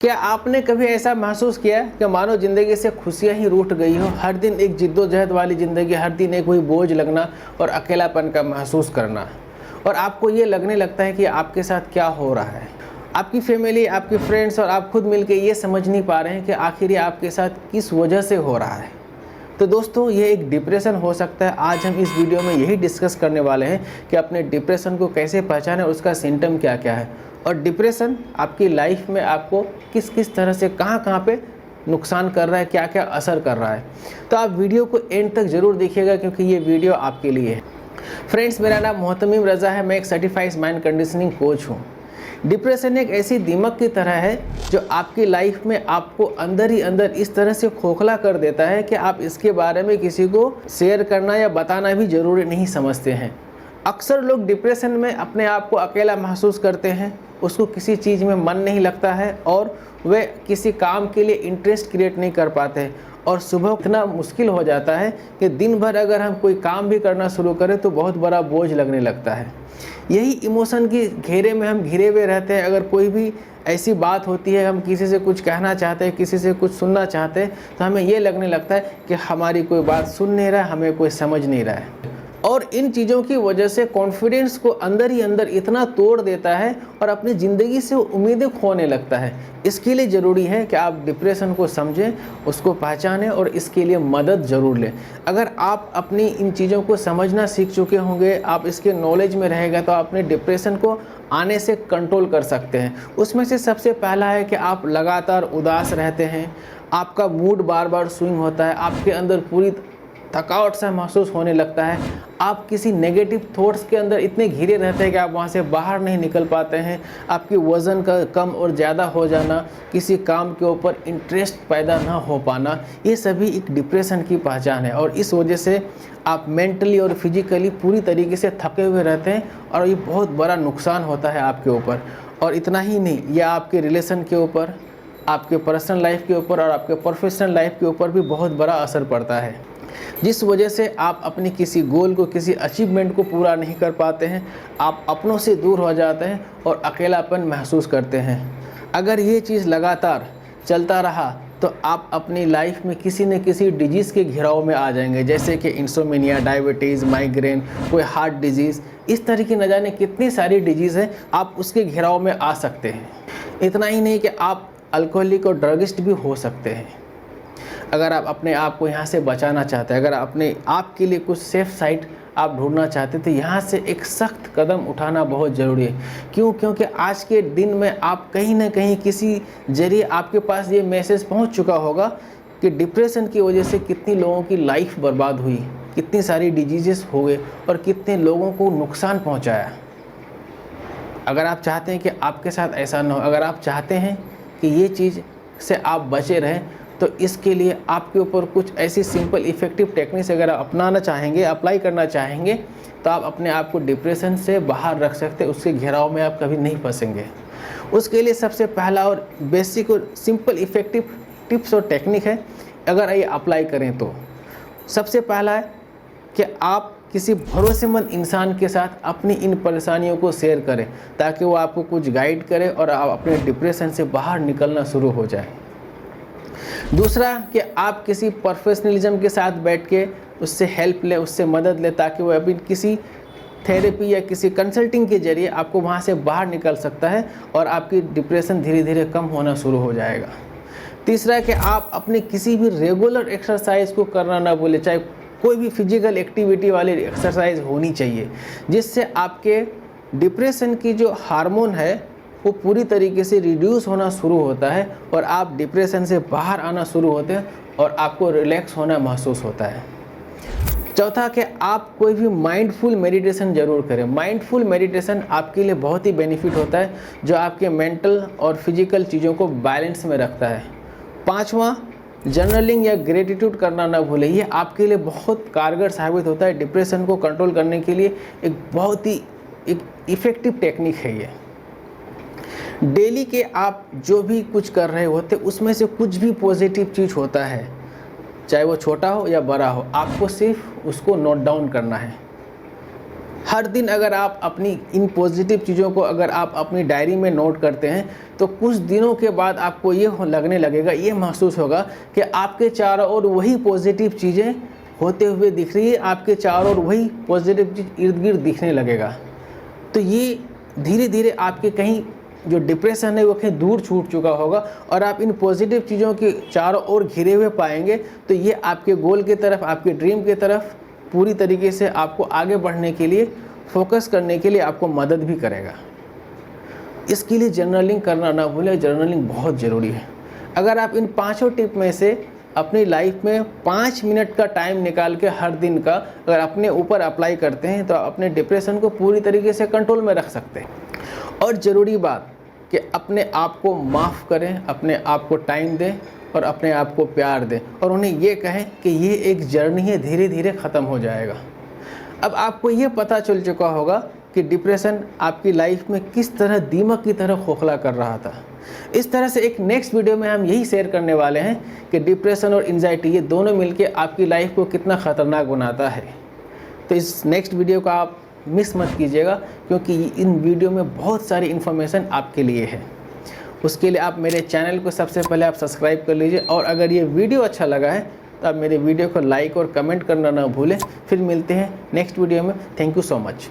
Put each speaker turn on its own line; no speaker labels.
क्या आपने कभी ऐसा महसूस किया कि मानो ज़िंदगी से खुशियाँ ही रूठ गई हो? हर दिन एक जिद्दोजहद वाली ज़िंदगी, हर दिन एक वही बोझ लगना और अकेलापन का महसूस करना, और आपको ये लगने लगता है कि आपके साथ क्या हो रहा है। आपकी फैमिली, आपके फ्रेंड्स और आप खुद मिलके ये समझ नहीं पा रहे हैं कि आखिर ये आपके साथ किस वजह से हो रहा है। तो दोस्तों, ये एक डिप्रेशन हो सकता है। आज हम इस वीडियो में यही डिस्कस करने वाले हैं कि अपने डिप्रेशन को कैसे पहचानें और उसका सिम्टम क्या क्या है, और डिप्रेशन आपकी लाइफ में आपको किस किस तरह से कहाँ पे नुकसान कर रहा है, क्या क्या असर कर रहा है। तो आप वीडियो को एंड तक ज़रूर देखिएगा क्योंकि ये वीडियो आपके लिए है। फ्रेंड्स, मेरा नाम मोहतमीम रज़ा है। मैं एक सर्टिफाइड माइंड कंडीशनिंग कोच हूँ। डिप्रेशन एक ऐसी दीमक की तरह है जो आपकी लाइफ में आपको अंदर ही अंदर इस तरह से खोखला कर देता है कि आप इसके बारे में किसी को शेयर करना या बताना भी ज़रूरी नहीं समझते हैं। अक्सर लोग डिप्रेशन में अपने आप को अकेला महसूस करते हैं, उसको किसी चीज़ में मन नहीं लगता है और वे किसी काम के लिए इंटरेस्ट क्रिएट नहीं कर पाते हैं, और सुबह इतना मुश्किल हो जाता है कि दिन भर अगर हम कोई काम भी करना शुरू करें तो बहुत बड़ा बोझ लगने लगता है। यही इमोशन की घेरे में हम घिरे हुए रहते हैं। अगर कोई भी ऐसी बात होती है, हम किसी से कुछ कहना चाहते हैं, किसी से कुछ सुनना चाहते हैं, तो हमें ये लगने लगता है कि हमारी कोई बात सुन नहीं रहा है, हमें कोई समझ नहीं रहा है। और इन चीज़ों की वजह से कॉन्फिडेंस को अंदर ही अंदर इतना तोड़ देता है और अपनी ज़िंदगी से उम्मीदें खोने लगता है। इसके लिए ज़रूरी है कि आप डिप्रेशन को समझें, उसको पहचानें और इसके लिए मदद ज़रूर लें। अगर आप अपनी इन चीज़ों को समझना सीख चुके होंगे, आप इसके नॉलेज में रहेगा, तो आप अपने डिप्रेशन को आने से कंट्रोल कर सकते हैं। उसमें से सबसे पहला है कि आप लगातार उदास रहते हैं, आपका मूड बार बार स्विंग होता है, आपके अंदर पूरी थकावट सा महसूस होने लगता है, आप किसी नेगेटिव थॉट्स के अंदर इतने घिरे रहते हैं कि आप वहाँ से बाहर नहीं निकल पाते हैं, आपकी वज़न का कम और ज़्यादा हो जाना, किसी काम के ऊपर इंटरेस्ट पैदा ना हो पाना, ये सभी एक डिप्रेशन की पहचान है। और इस वजह से आप मेंटली और फिजिकली पूरी तरीके से थके हुए रहते हैं और ये बहुत बड़ा नुकसान होता है आपके ऊपर। और इतना ही नहीं, यह आपके रिलेशन के ऊपर, आपके पर्सनल लाइफ के ऊपर और आपके प्रोफेशनल लाइफ के ऊपर भी बहुत बड़ा असर पड़ता है, जिस वजह से आप अपनी किसी गोल को, किसी अचीवमेंट को पूरा नहीं कर पाते हैं, आप अपनों से दूर हो जाते हैं और अकेलापन महसूस करते हैं। अगर ये चीज़ लगातार चलता रहा तो आप अपनी लाइफ में किसी न किसी डिजीज़ के घेराव में आ जाएंगे, जैसे कि इंसोमिनिया, डायबिटीज़, माइग्रेन, कोई हार्ट डिजीज़, इस तरह की न जाने कितनी सारी डिजीज़ हैं, आप उसके घेराव में आ सकते हैं। इतना ही नहीं कि आप अल्कोहलिक और ड्रगिस्ट भी हो सकते हैं। अगर आप अपने आप को यहाँ से बचाना चाहते हैं, अगर अपने आप के लिए कुछ सेफ साइड आप ढूंढना चाहते हैं, तो यहाँ से एक सख्त कदम उठाना बहुत ज़रूरी है। क्योंकि आज के दिन में आप कहीं ना कहीं किसी जरिए आपके पास ये मैसेज पहुँच चुका होगा कि डिप्रेशन की वजह से कितनी लोगों की लाइफ बर्बाद हुई, कितनी सारी डिजीज़ हो गए और कितने लोगों को नुकसान पहुँचाया। अगर आप चाहते हैं कि आपके साथ ऐसा ना हो, अगर आप चाहते हैं कि ये चीज़ से आप बचे रहें, तो इसके लिए आपके ऊपर कुछ ऐसी सिंपल इफ़ेक्टिव टेक्निक्स अगर आप अपनाना चाहेंगे, अप्लाई करना चाहेंगे, तो आप अपने आप को डिप्रेशन से बाहर रख सकते हैं। उसके घेराव में आप कभी नहीं फंसेंगे। उसके लिए सबसे पहला और बेसिक और सिंपल इफ़ेक्टिव टिप्स और टेक्निक है, अगर ये अप्लाई करें तो सबसे पहला है कि आप किसी भरोसेमंद इंसान के साथ अपनी इन परेशानियों को शेयर करें, ताकि वो आपको कुछ गाइड करे और आप अपने डिप्रेशन से बाहर निकलना शुरू हो जाए। दूसरा कि आप किसी प्रोफेशनलिज्म के साथ बैठ के उससे हेल्प लें, उससे मदद लें, ताकि वो अभी किसी थेरेपी या किसी कंसल्टिंग के जरिए आपको वहाँ से बाहर निकल सकता है और आपकी डिप्रेशन धीरे धीरे कम होना शुरू हो जाएगा। तीसरा कि आप अपने किसी भी रेगुलर एक्सरसाइज को करना ना भूलें, चाहे कोई भी फिजिकल एक्टिविटी वाली एक्सरसाइज होनी चाहिए, जिससे आपके डिप्रेशन की जो हार्मोन है वो पूरी तरीके से रिड्यूस होना शुरू होता है और आप डिप्रेशन से बाहर आना शुरू होते हैं और आपको रिलैक्स होना महसूस होता है। चौथा कि आप कोई भी माइंडफुल मेडिटेशन ज़रूर करें। माइंडफुल मेडिटेशन आपके लिए बहुत ही बेनिफिट होता है, जो आपके मेंटल और फिजिकल चीज़ों को बैलेंस में रखता है। पाँचवा, जर्नलिंग या ग्रेटिट्यूड करना ना भूलें। ये आपके लिए बहुत कारगर साबित होता है। डिप्रेशन को कंट्रोल करने के लिए एक बहुत ही इफ़ेक्टिव टेक्निक है ये। डेली के आप जो भी कुछ कर रहे होते उसमें से कुछ भी पॉजिटिव चीज़ होता है, चाहे वो छोटा हो या बड़ा हो, आपको सिर्फ उसको नोट डाउन करना है। हर दिन अगर आप अपनी इन पॉजिटिव चीज़ों को अगर आप अपनी डायरी में नोट करते हैं तो कुछ दिनों के बाद आपको ये लगने लगेगा, ये महसूस होगा कि आपके चारों ओर वही पॉजिटिव चीज़ें होते हुए दिख रही है, आपके चारों ओर वही पॉजिटिव चीज़ इर्द गिर्द दिखने लगेगा। तो ये धीरे धीरे आपके कहीं जो डिप्रेशन है वो कहीं दूर छूट चुका होगा और आप इन पॉजिटिव चीज़ों के चारों ओर घिरे हुए पाएंगे। तो ये आपके गोल की तरफ, आपके ड्रीम की तरफ पूरी तरीके से आपको आगे बढ़ने के लिए, फोकस करने के लिए आपको मदद भी करेगा। इसके लिए जर्नलिंग करना ना भूलें, जर्नलिंग बहुत ज़रूरी है। अगर आप इन 5 टिप में से अपनी लाइफ में 5 मिनट का टाइम निकाल के हर दिन का अगर अपने ऊपर अप्लाई करते हैं तो अपने डिप्रेशन को पूरी तरीके से कंट्रोल में रख सकते हैं। और ज़रूरी बात कि अपने आप को माफ़ करें, अपने आप को टाइम दें और अपने आप को प्यार दें और उन्हें ये कहें कि ये एक जर्नी है, धीरे धीरे ख़त्म हो जाएगा। अब आपको ये पता चल चुका होगा कि डिप्रेशन आपकी लाइफ में किस तरह दीमक की तरह खोखला कर रहा था। इस तरह से एक नेक्स्ट वीडियो में हम यही शेयर करने वाले हैं कि डिप्रेशन और एंजाइटी ये दोनों मिलके आपकी लाइफ को कितना ख़तरनाक बनाता है। तो इस नेक्स्ट वीडियो का आप मिस मत कीजिएगा, क्योंकि इन वीडियो में बहुत सारी इन्फॉर्मेशन आपके लिए है। उसके लिए आप मेरे चैनल को सबसे पहले आप सब्सक्राइब कर लीजिए और अगर ये वीडियो अच्छा लगा है तो आप मेरे वीडियो को लाइक और कमेंट करना ना भूलें। फिर मिलते हैं नेक्स्ट वीडियो में। Thank you so much.